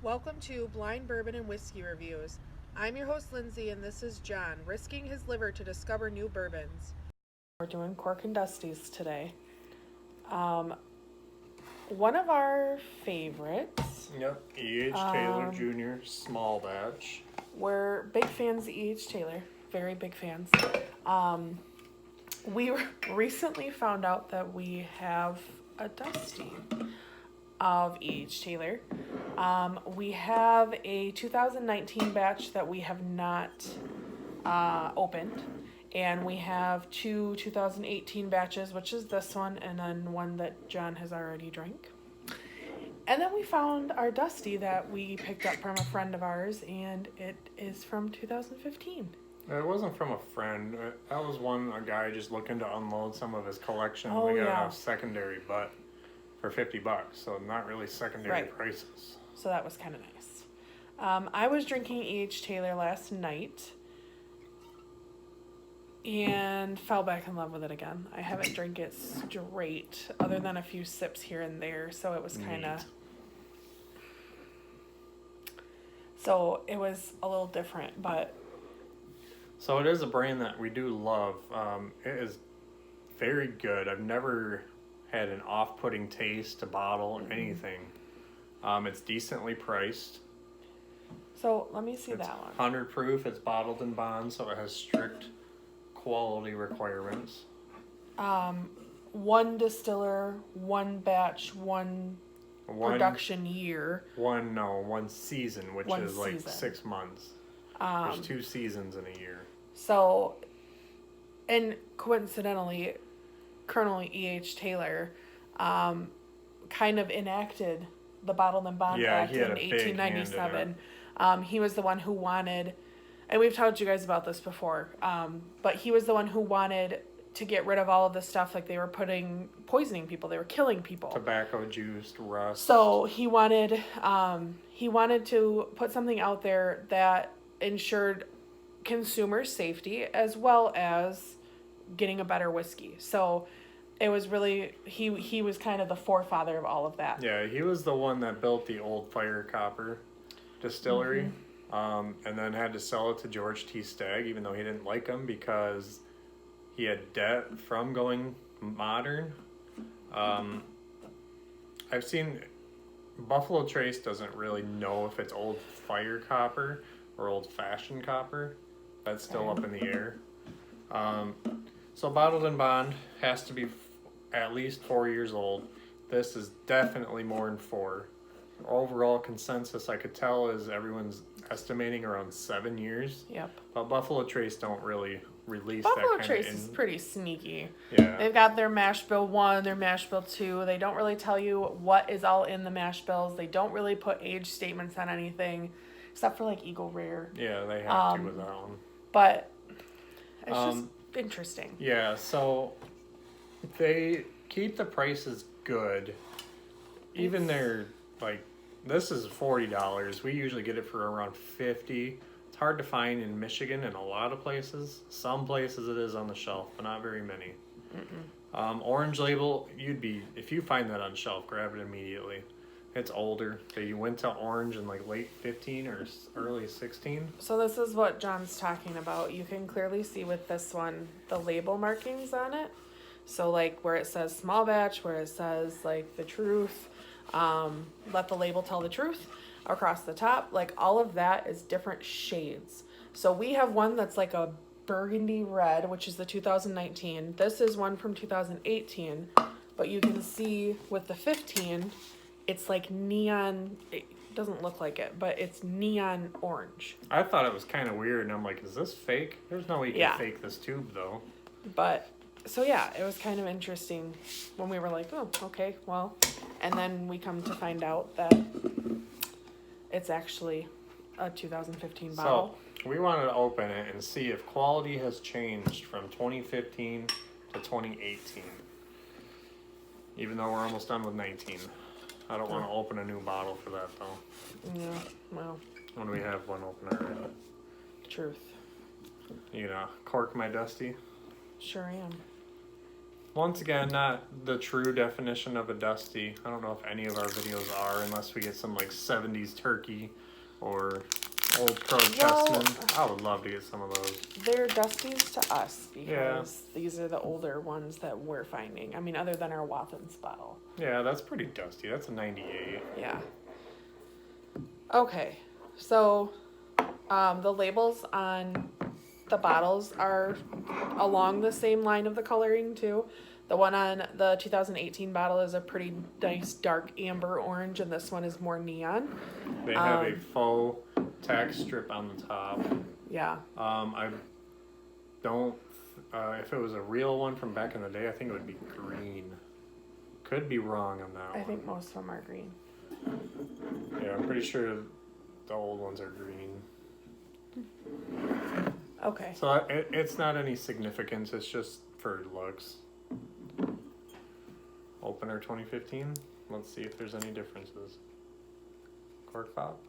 Welcome to Blind Bourbon and Whiskey Reviews. I'm your host Lindsay and this is John, risking his liver to discover new bourbons. We're doing Corkin Dusties today. One of our favorites. Yep, E.H. Taylor Jr. small batch. We're big fans of E.H. Taylor. Very big fans. We recently found out that we have a Dusty of E.H. Taylor. We have a 2019 batch that we have not opened, and we have two 2018 batches, which is this one, and then one that John has already drank. And then we found our Dusty that we picked up from a friend of ours, and it is from 2015. It wasn't from a friend. That was a guy just looking to unload some of his collection. Oh, we got yeah. it off secondary, but for $50, so not really secondary prices. So that was kind of nice. I was drinking E.H. Taylor last night and fell back in love with it again. I haven't drank it straight other than a few sips here and there, so it was kind of... So it was a little different, but... So it is a brand that we do love. It is very good. I've never had an off-putting taste to bottle or anything. It's decently priced. So let me see It's that one. 100 proof. It's bottled in bond, so it has strict quality requirements. One distiller, one batch, one production year. One season, which One is like season. 6 months. There's 2 seasons in a year. So, and coincidentally, Colonel E.H. Taylor kind of enacted the Bottled and Bond Act in 1897. He was the one who wanted, and we've told you guys about this before, but he was the one who wanted to get rid of all of the stuff, like they were poisoning people, they were killing people. Tobacco juice, rust. So he wanted to put something out there that ensured consumers' safety as well as getting a better whiskey. So it was really, he was kind of the forefather of all of that. Yeah, he was the one that built the old Fire Copper distillery, and then had to sell it to George T. Stagg, even though he didn't like him because he had debt from going modern. I've seen Buffalo Trace doesn't really know if it's old Fire Copper or old fashioned copper. That's still up in the air. So bottled and bond has to be at least 4 years old. This is definitely more than 4. Overall consensus I could tell is everyone's estimating around 7 years. Yep. But Buffalo Trace don't really release Buffalo that kind Trace of... is pretty sneaky. Yeah. They've got their mash bill 1, their mash bill 2. They don't really tell you what is all in the mash bills. They don't really put age statements on anything, except for like Eagle Rare. Yeah, they have to with that one. But it's just interesting. Yeah, so they keep the prices good. Even their, like, this is $40. We usually get it for around $50. It's hard to find in Michigan in a lot of places. Some places it is on the shelf, but not very many. Orange label, if you find that on shelf, grab it immediately. It's older. They went to orange in like late 15 or early 16. So this is what John's talking about. You can clearly see with this one the label markings on it. So like where it says small batch, where it says like the truth, let the label tell the truth across the top, like all of that is different shades. So we have one that's like a burgundy red, which is the 2019. This is one from 2018, but you can see with the 15, it's like neon. It doesn't look like it, but it's neon orange. I thought it was kind of weird, and I'm like, is this fake? There's no way you can fake this tube, though. But, so yeah, it was kind of interesting when we were like, oh, okay, well. And then we come to find out that it's actually a 2015 bottle. So, we wanted to open it and see if quality has changed from 2015 to 2018. Even though we're almost done with 19. I don't want to open a new bottle for that, though. Yeah, well. When we have one open already. Truth. You know, cork my Dusty? Sure am. Once again, not the true definition of a dusty. I don't know if any of our videos are, unless we get some like 70s turkey or old crow chestnut. I would love to get some of those. They're dusties to us because these are the older ones that we're finding. I mean, other than our Wathans bottle. Yeah, that's pretty dusty. That's a 98. Yeah. Okay, so the labels on the bottles are along the same line of the coloring too. The one on the 2018 bottle is a pretty nice dark amber orange, and this one is more neon. They have a faux tack strip on the top. Yeah. I don't. If it was a real one from back in the day, I think it would be green. Could be wrong on that one. I think most of them are green. Yeah, I'm pretty sure the old ones are green. Okay. So it's not any significance. It's just for looks. Opener 2015. Let's see if there's any differences. Cork pop.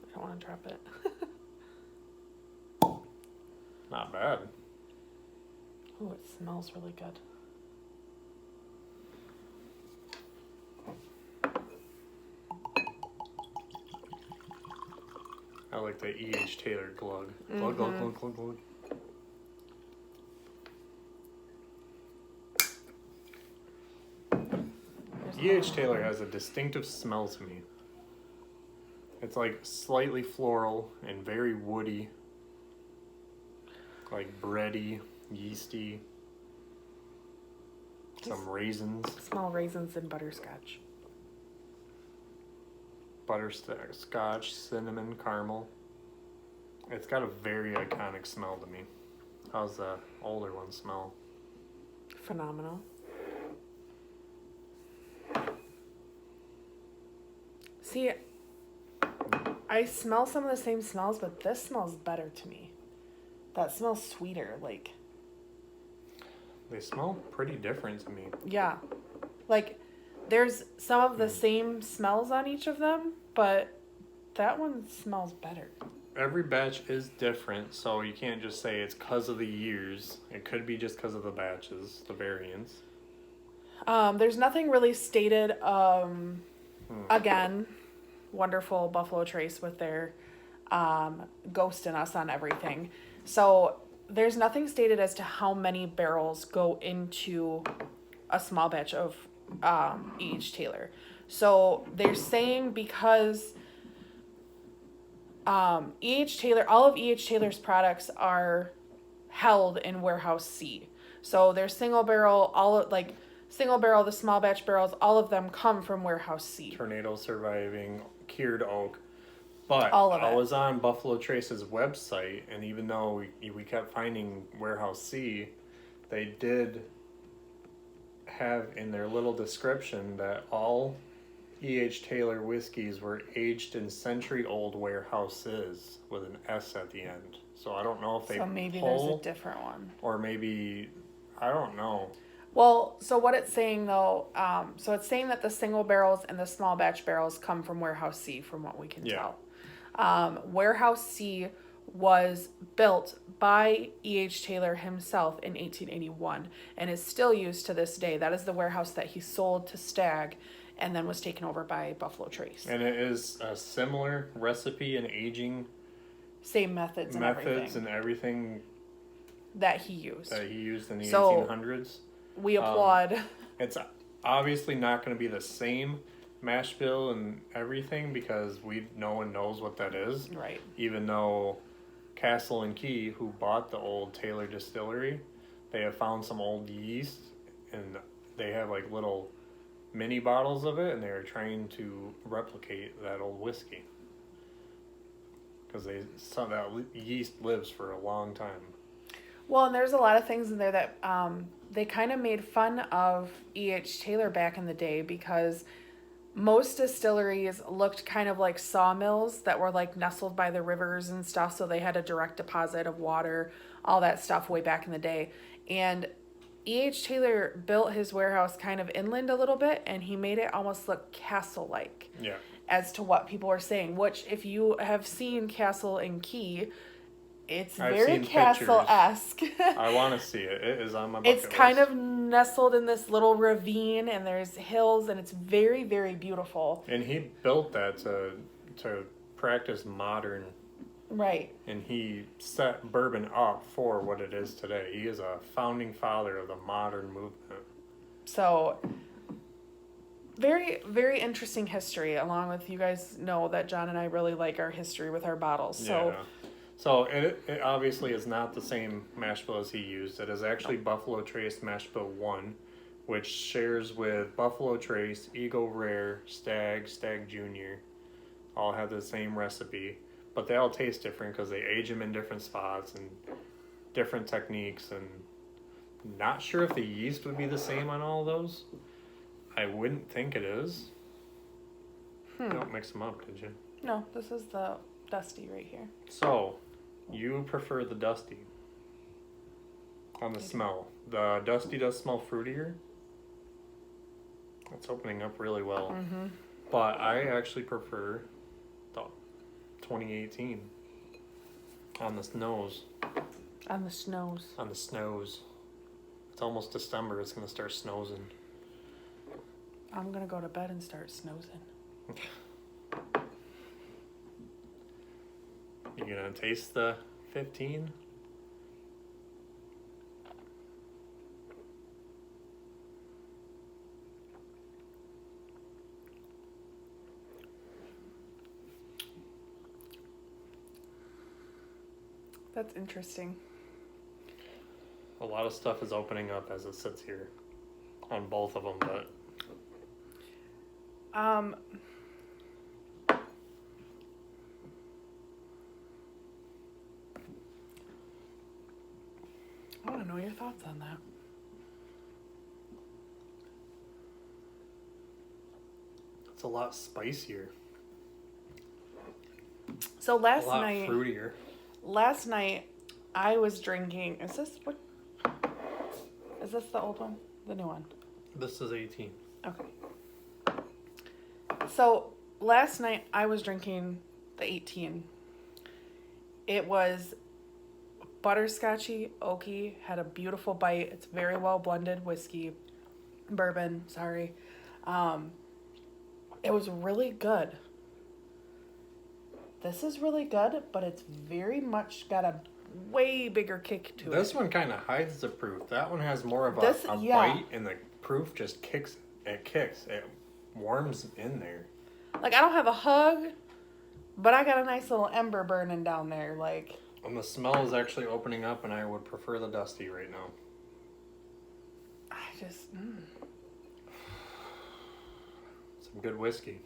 I don't want to drop it. Not bad. Oh, it smells really good. I like the E.H. Taylor glug. Glug, glug, glug, glug, glug. E.H. Taylor has a distinctive smell to me. It's like slightly floral and very woody. Like bready, yeasty. Some raisins. Small raisins and butterscotch. Butterscotch, cinnamon, caramel. It's got a very iconic smell to me. How's the older one smell? Phenomenal. See, I smell some of the same smells, but this smells better to me. That smells sweeter, like. They smell pretty different to me. Yeah. Like, there's some of the same smells on each of them, but that one smells better. Every batch is different, so you can't just say it's because of the years. It could be just because of the batches, the variants. There's nothing really stated. Again, wonderful Buffalo Trace with their ghosting us on everything. So there's nothing stated as to how many barrels go into a small batch of E.H. Taylor. So they're saying because E.H. Taylor, all of E.H. Taylor's products are held in warehouse C. So their single barrel, the small batch barrels, all of them come from warehouse C. Tornado surviving, cured oak. But all of I it. was on Buffalo Trace's website, and even though we kept finding warehouse C, they did have in their little description that all E.H. Taylor whiskeys were aged in century-old warehouses with an S at the end. So I don't know if they So maybe there's a different one. Or maybe, I don't know. Well, so what it's saying though, so it's saying that the single barrels and the small batch barrels come from warehouse C from what we can tell. Warehouse C was built by E.H. Taylor himself in 1881 and is still used to this day. That is the warehouse that he sold to Stagg and then was taken over by Buffalo Trace. And it is a similar recipe and aging. Same methods and everything that he used. That he used in the 1800s. We applaud. It's obviously not going to be the same mash bill and everything because no one knows what that is. Right. Even though Castle and Key, who bought the old Taylor distillery, they have found some old yeast and they have like little mini bottles of it, and they're trying to replicate that old whiskey because they saw that yeast lives for a long time. Well, and there's a lot of things in there that they kind of made fun of E.H. Taylor back in the day because most distilleries looked kind of like sawmills that were like nestled by the rivers and stuff, so they had a direct deposit of water, all that stuff way back in the day. And E.H. Taylor built his warehouse kind of inland a little bit, and he made it almost look castle-like. Yeah. As to what people were saying, which if you have seen Castle and Key, It's I've very seen castle-esque. I want to see it. It is on my bucket It's list. kind of nestled in this little ravine, and there's hills, and it's very, very beautiful. And he built that to practice modern, Right. and he set bourbon up for what it is today. He is a founding father of the modern movement. So, very, very interesting history, along with, you guys know that John and I really like our history with our bottles. So, So it obviously is not the same mash bill as he used. It is actually Buffalo Trace Mash Bill 1, which shares with Buffalo Trace, Eagle Rare, Stag, Stag Junior. All have the same recipe, but they all taste different because they age them in different spots and different techniques. And not sure if the yeast would be the same on all of those. I wouldn't think it is. You don't mix them up, did you? No, this is the Dusty right here. So, you prefer the Dusty on the smell. The Dusty does smell fruitier. It's opening up really well. Mm-hmm. But I actually prefer the 2018 on the nose. On the snows. On the snows. It's almost December. It's going to start snowing. I'm going to go to bed and start snoozing. You going to taste the 15? That's interesting. A lot of stuff is opening up as it sits here on both of them, but I want to know your thoughts on that. it's a lot spicier. So A lot fruitier. last night I was drinking. Is this the old one? The new one? This is 18. Okay. So last night I was drinking the 18. It was butterscotchy, oaky, had a beautiful bite. It's very well blended bourbon, sorry. It was really good. This is really good, but it's very much got a way bigger kick to it. This one kind of hides the proof. That one has more of a bite, and the proof just kicks. It warms in there. Like, I don't have a hug, but I got a nice little ember burning down there. Like, And the smell is actually opening up, and I would prefer the Dusty right now. I just... Some good whiskey.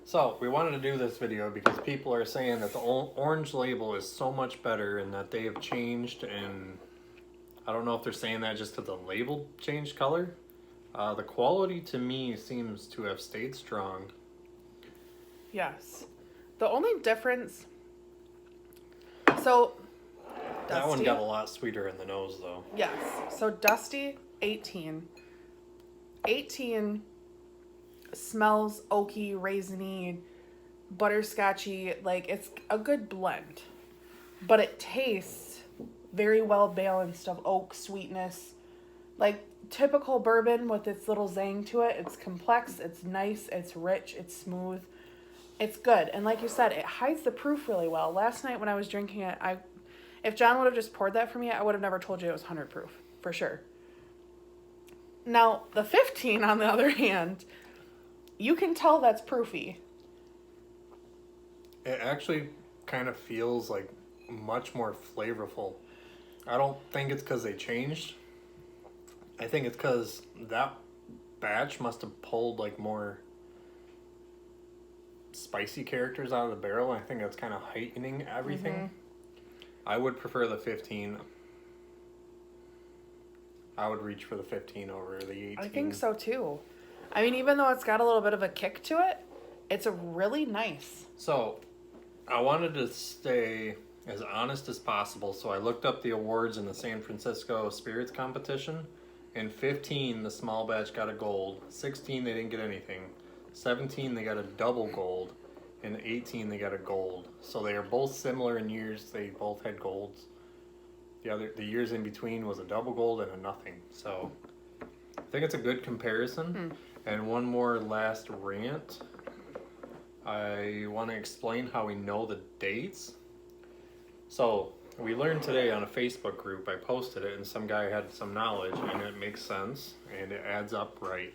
So, we wanted to do this video because people are saying that the orange label is so much better and that they have changed, and I don't know if they're saying that just because the label changed color. The quality to me seems to have stayed strong. Yes. The only difference... So, That one Dusty- got a lot sweeter in the nose, though. Yes. So, Dusty, 18. 18 smells oaky, raisiny, butterscotchy. Like, it's a good blend. But it tastes very well balanced of oak sweetness. Like, typical bourbon with its little zang to it. It's complex, it's nice, it's rich, it's smooth. It's good. And like you said, it hides the proof really well. Last night when I was drinking it, if John would have just poured that for me, I would have never told you it was 100 proof, for sure. Now, the 15, on the other hand, you can tell that's proofy. It actually kind of feels like much more flavorful. I don't think it's because they changed. I think it's because that batch must have pulled like more spicy characters out of the barrel. I think that's kind of heightening everything. Mm-hmm. I would prefer the 15. I would reach for the 15 over the 18. I think so too. I mean, even though it's got a little bit of a kick to it, it's a really nice. So, I wanted to stay as honest as possible, so I looked up the awards in the San Francisco Spirits Competition. In 15, the small batch got a gold. 16, they didn't get anything. 17, they got a double gold. In 18, they got a gold. So they are both similar in years. They both had golds. The years in between was a double gold and a nothing. So I think it's a good comparison. And one more last rant. I want to explain how we know the dates. So we learned today on a Facebook group, I posted it, and some guy had some knowledge, and it makes sense, and it adds up right.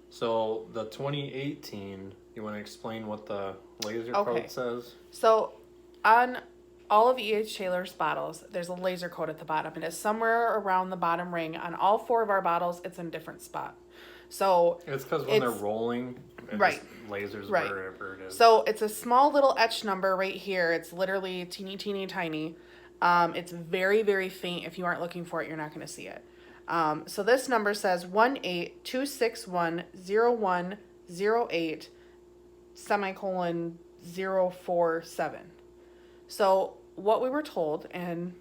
So the 2018, you want to explain what the laser code says? So on all of E.H. Taylor's bottles, there's a laser code at the bottom, and it's somewhere around the bottom ring. On all 4 of our bottles, it's in a different spot. So it's because when they're rolling, right, lasers wherever it is. So it's a small little etch number right here. It's literally teeny, teeny, tiny. It's very, very faint. If you aren't looking for it, you're not going to see it. So this number says 182610108 semicolon 047. So what we were told, and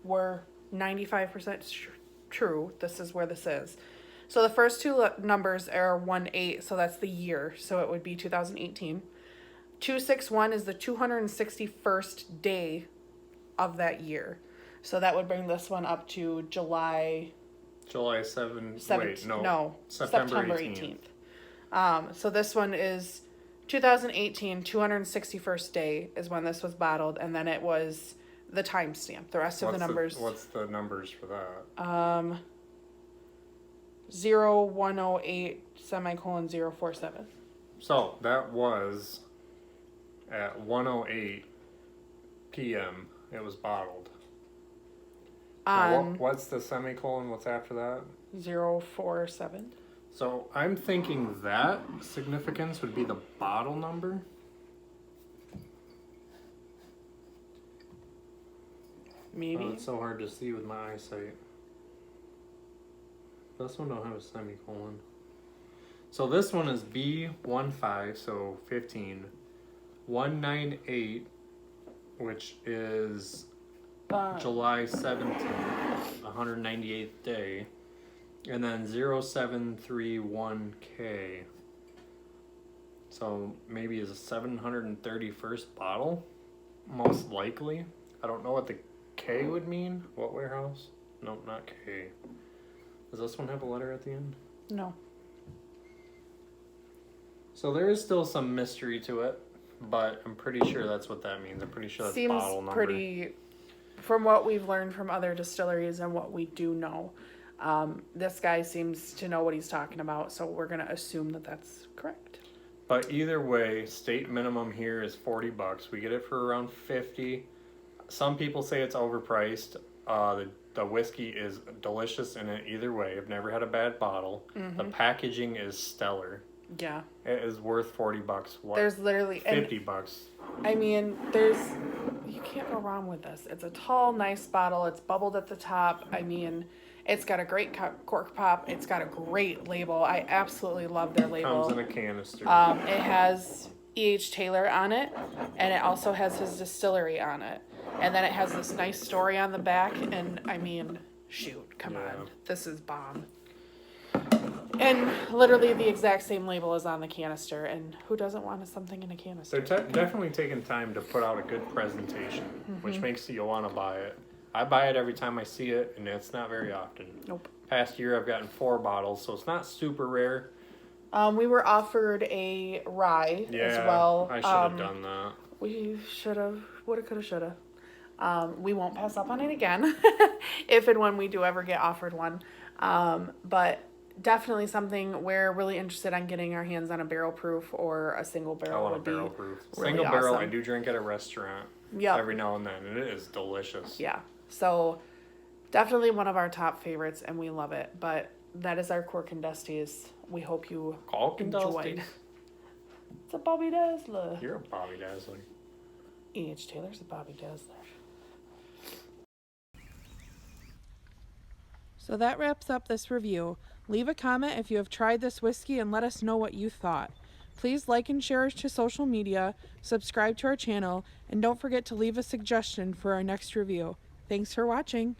we're 95% true, this is where this is. So the first 2 numbers are 18, so that's the year. So it would be 2018. 261 is the 261st day of that year. So that would bring this one up to July 7th. September 18th. So this one is 2018, 261st day is when this was bottled, and then it was the timestamp. The rest of the numbers. What's the numbers for that? 0108 semicolon 047. So that was at 1:08 p.m. It was bottled. What's the semicolon? What's after that? 047. So I'm thinking that significance would be the bottle number. Maybe. Oh, it's so hard to see with my eyesight. This one don't have a semicolon. So this one is B15, so 15. 198, which is July 17th, 198th day. And then 0731K. So maybe is a 731st bottle, most likely. I don't know what the K would mean. What warehouse? Nope, not K. Does this one have a letter at the end? No. So there is still some mystery to it, but I'm pretty sure that's what that means. I'm pretty sure that's bottle number. Pretty, from what we've learned from other distilleries and what we do know, this guy seems to know what he's talking about, so we're going to assume that that's correct. But either way, state minimum here is $40. We get it for around $50. Some people say it's overpriced. The whiskey is delicious in it either way. I've never had a bad bottle. Mm-hmm. The packaging is stellar. Yeah. It is worth $40. What? There's literally $50. I mean, you can't go wrong with this. It's a tall, nice bottle. It's bubbled at the top. I mean, it's got a great cork pop. It's got a great label. I absolutely love their label. Comes in a canister. It has E.H. Taylor on it, and it also has his distillery on it. And then it has this nice story on the back, and I mean, shoot, come on. This is bomb. And literally the exact same label is on the canister, and who doesn't want something in a canister? They're definitely taking time to put out a good presentation, which makes you want to buy it. I buy it every time I see it, and it's not very often. Nope. Past year, I've gotten 4 bottles, so it's not super rare. We were offered a rye as well. I should have done that. We should have. Woulda, coulda, shoulda. We won't pass up on it again if and when we do ever get offered one. But definitely something we're really interested in getting our hands on a barrel proof or a single barrel. I want a barrel proof. Really single barrel, awesome. I do drink at a restaurant every now and then, and it is delicious. Yeah. So definitely one of our top favorites, and we love it. But that is our Corkin Dusties. We hope you Corkin enjoyed. Dusties. It's a Bobby Dazzler. You're a Bobby Dazzler. E.H. Taylor's a Bobby Dazzler. So that wraps up this review. Leave a comment if you have tried this whiskey and let us know what you thought. Please like and share us to social media, subscribe to our channel, and don't forget to leave a suggestion for our next review. Thanks for watching.